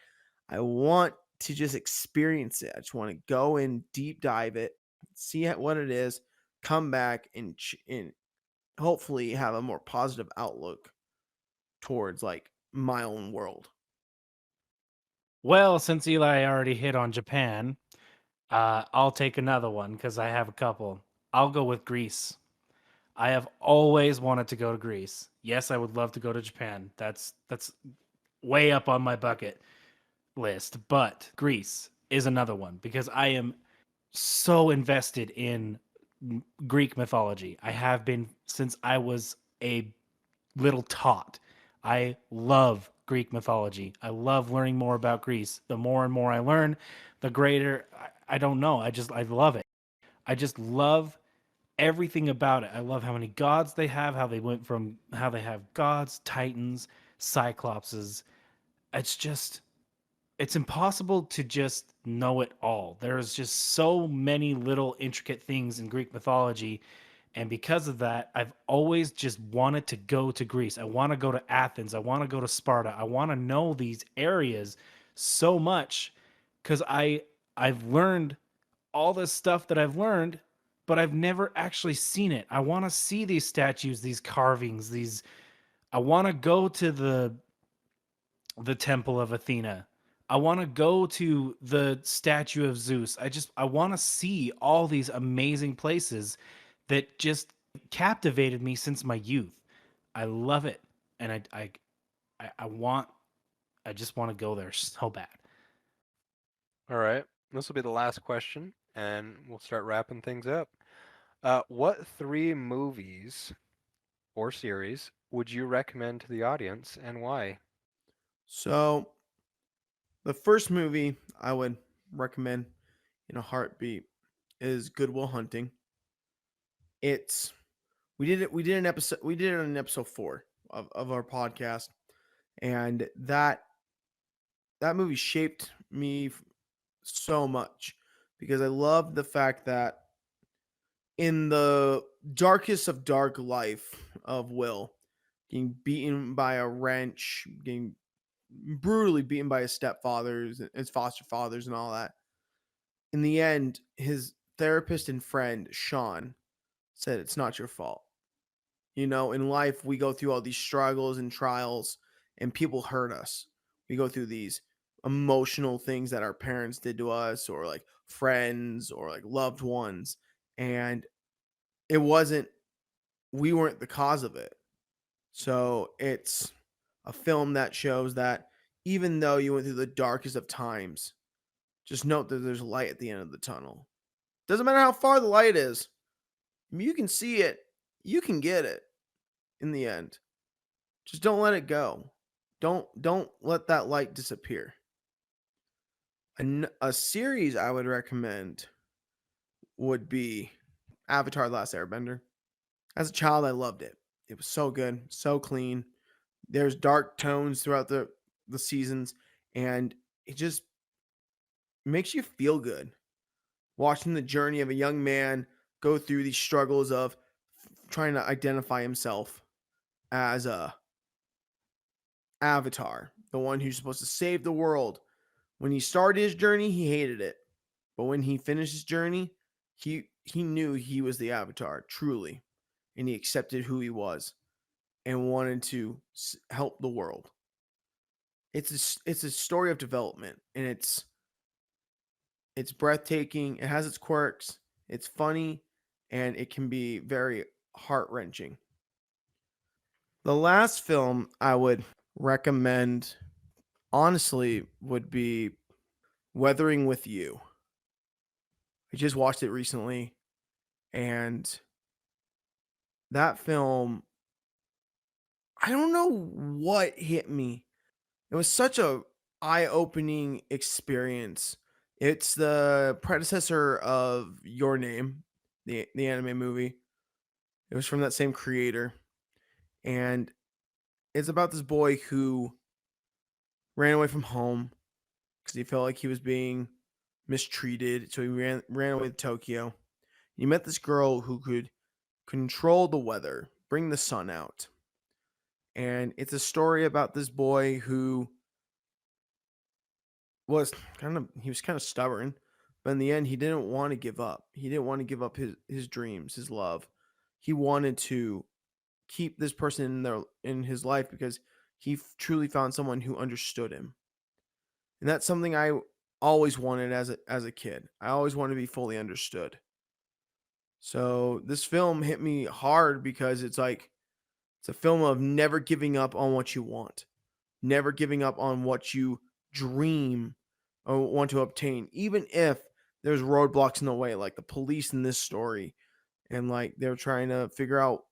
I want to just experience it. I just want to go and deep dive it, see what it is, come back and hopefully have a more positive outlook towards like my own world. Well, since Eli already hit on Japan, I'll take another one because I have a couple. I'll go with Greece. I have always wanted to go to Greece. Yes, I would love to go to Japan. That's way up on my bucket list, but Greece is another one because I am so invested in Greek mythology. I have been since I was a little tot. I love Greek mythology. I love learning more about Greece. The more and more I learn, the greater I don't know. I love it. I just love everything about it. I love how many gods they have, how they went from how they have gods, titans, cyclopses. It's just it's impossible to just know it all. There's just so many little intricate things in Greek mythology. And because of that, I've always just wanted to go to Greece. I want to go to Athens. I want to go to Sparta. I want to know these areas so much because I've learned all this stuff that I've learned, but I've never actually seen it. I want to see these statues, these carvings, these. I want to go to the Temple of Athena. I want to go to the statue of Zeus. I want to see all these amazing places that just captivated me since my youth. I love it, and I want I just want to go there so bad. All right. This will be the last question, and we'll start wrapping things up. What three movies or series would you recommend to the audience and why? So the first movie I would recommend in a heartbeat is Good Will Hunting. It's we did an episode we did it on episode 4 of our podcast, and that movie shaped me so much because I love the fact that in the darkest of dark life of Will, getting beaten by a wrench, getting brutally beaten by his stepfathers, his foster fathers, and all that. In the end, his therapist and friend, Sean, said, "It's not your fault." You know, in life, we go through all these struggles and trials, and people hurt us. We go through these emotional things that our parents did to us, or like friends, or like loved ones. And it wasn't, we weren't the cause of it. So it's a film that shows that even though you went through the darkest of times, just note that there's light at the end of the tunnel. Doesn't matter how far the light is, you can see it, you can get it in the end. Just don't let it go. Don't let that light disappear. A series I would recommend would be Avatar: The Last Airbender. As a child, I loved it. It was so good, so clean. There's dark tones throughout the seasons, and it just makes you feel good watching the journey of a young man go through these struggles of trying to identify himself as a avatar, the one who's supposed to save the world. When he started his journey, he hated it, but when he finished his journey, he knew he was the avatar truly, and he accepted who he was and wanted to help the world. It's a story of development, and it's breathtaking. It has its quirks. It's funny, and it can be very heart wrenching. The last film I would recommend, honestly, would be Weathering with You. I just watched it recently, and that film, I don't know what hit me. It was such a eye-opening experience. It's the predecessor of Your Name, the anime movie. It was from that same creator, and it's about this boy who ran away from home because he felt like he was being mistreated. So he ran away to Tokyo. He met this girl who could control the weather, bring the sun out. And it's a story about this boy who he was kind of stubborn, but in the end he didn't want to give up. He didn't want to give up his dreams, his love. He wanted to keep this person in his life because he truly found someone who understood him. And that's something I always wanted as a kid. I always wanted to be fully understood. So this film hit me hard because it's a film of never giving up on what you want, never giving up on what you dream or want to obtain, even if there's roadblocks in the way, like the police in this story, and like they're trying to figure out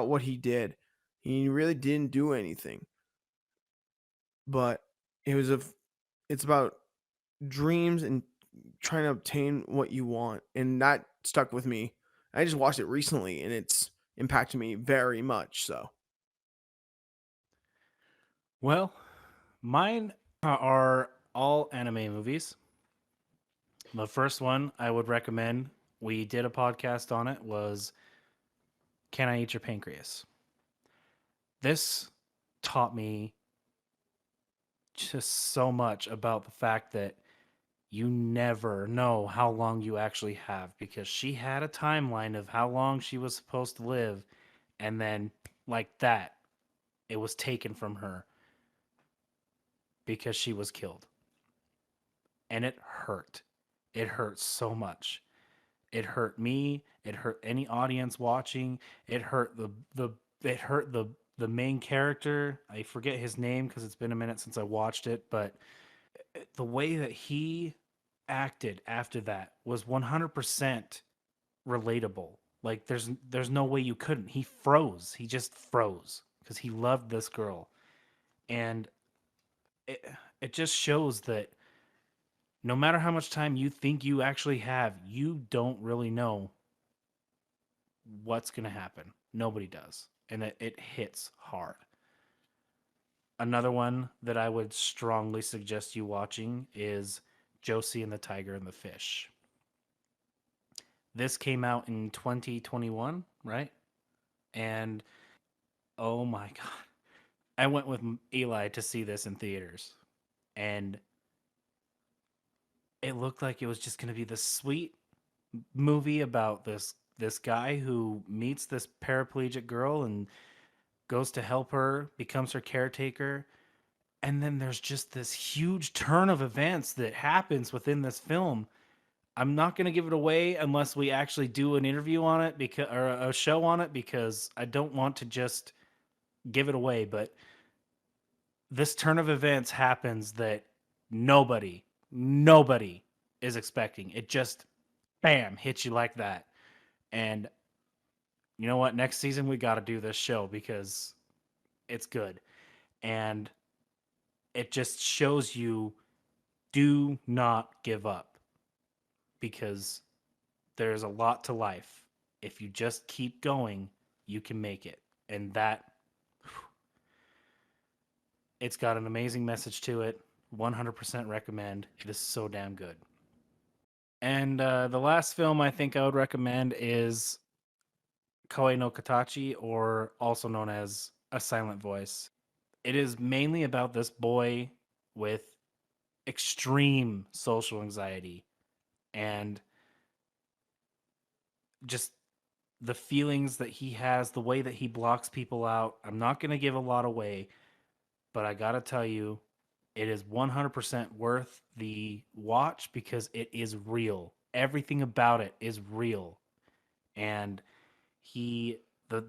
what he did. He really didn't do anything, but it was a it's about dreams and trying to obtain what you want, and that stuck with me. I just watched it recently, and it's impacted me very much. So Well, mine are all anime movies. The first one I would recommend, we did a podcast on it, was Can I Eat Your Pancreas? This taught me just so much about the fact that you never know how long you actually have, because she had a timeline of how long she was supposed to live, and then like that, it was taken from her because she was killed. And it hurt. It hurt so much. It hurt me. It hurt any audience watching. It hurt the main character. I forget his name because it's been a minute since I watched it, but the way that he acted after that was 100% relatable. Like there's no way you couldn't. He froze. He just froze because he loved this girl. And it it just shows that no matter how much time you think you actually have, you don't really know what's going to happen. Nobody does. And it hits hard. Another one that I would strongly suggest you watching is Josie and the Tiger and the Fish. This came out in 2021, right? And oh my God. I went with Eli to see this in theaters. And it looked like it was just going to be this sweet movie about this guy who meets this paraplegic girl and goes to help her, becomes her caretaker. And then there's just this huge turn of events that happens within this film. I'm not going to give it away unless we actually do an interview on it or a show on it, because I don't want to just give it away. But this turn of events happens that nobody is expecting. It just, bam, hits you like that. And you know what? Next season, we got to do this show because it's good. And it just shows you, do not give up, because there's a lot to life. If you just keep going, you can make it. And that, it's got an amazing message to it. 100% recommend. It is so damn good. And the last film I think I would recommend is Koe no Katachi, or also known as A Silent Voice. It is mainly about this boy with extreme social anxiety and just the feelings that he has, the way that he blocks people out. I'm not going to give a lot away, but I got to tell you, it is 100% worth the watch because it is real. Everything about it is real. And the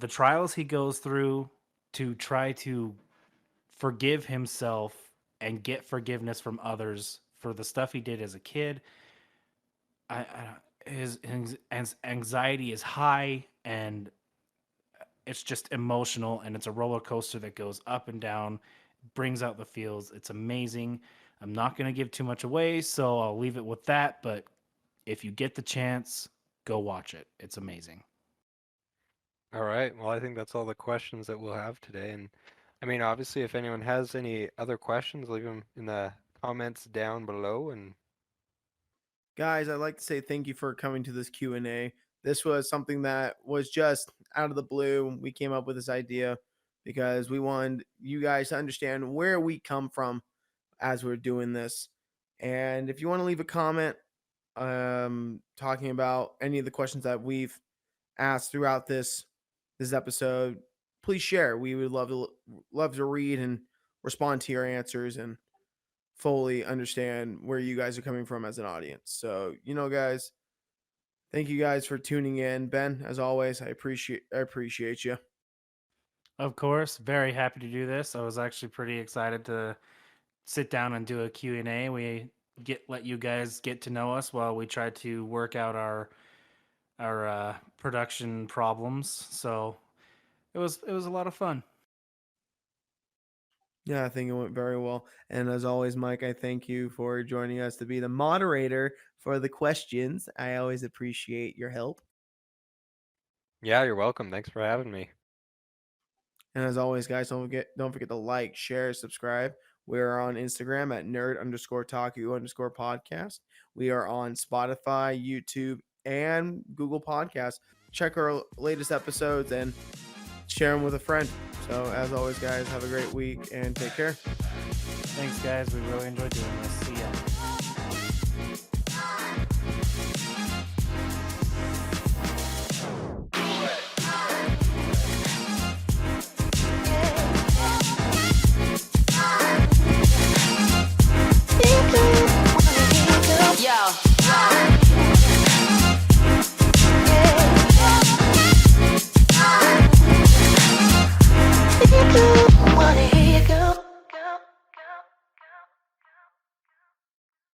trials he goes through to try to forgive himself and get forgiveness from others for the stuff he did as a kid. His anxiety is high, and it's just emotional, and it's a roller coaster that goes up and down, brings out the feels. It's amazing. I'm not going to give too much away, so I'll leave it with that. But if you get the chance, go watch it. It's amazing. All right. Well, I think that's all the questions that we'll have today. And I mean, obviously, if anyone has any other questions, leave them in the comments down below. And Guys, I'd like to say thank you for coming to this Q&A. This was something that was just out of the blue. We came up with this idea because we wanted you guys to understand where we come from as we're doing this. And if you want to leave a comment talking about any of the questions that we've asked throughout this episode, please share. We would love to read and respond to your answers and fully understand where you guys are coming from as an audience. So, guys, thank you guys for tuning in. Ben, as always, I appreciate you. Of course, very happy to do this. I was actually pretty excited to sit down and do a Q&A. We let you guys get to know us while we try to work out our production problems. So it was a lot of fun. Yeah, I think it went very well. And as always, Mike, I thank you for joining us to be the moderator for the questions. I always appreciate your help. yeah, you're welcome. Thanks for having me. And as always, guys, don't forget to like, share, subscribe. We're on Instagram at nerd_taku_podcast. We are on Spotify, YouTube, and Google Podcasts. Check our latest episodes and share them with a friend. So as always, guys, have a great week and take care. Thanks, guys. We really enjoyed doing this. See ya.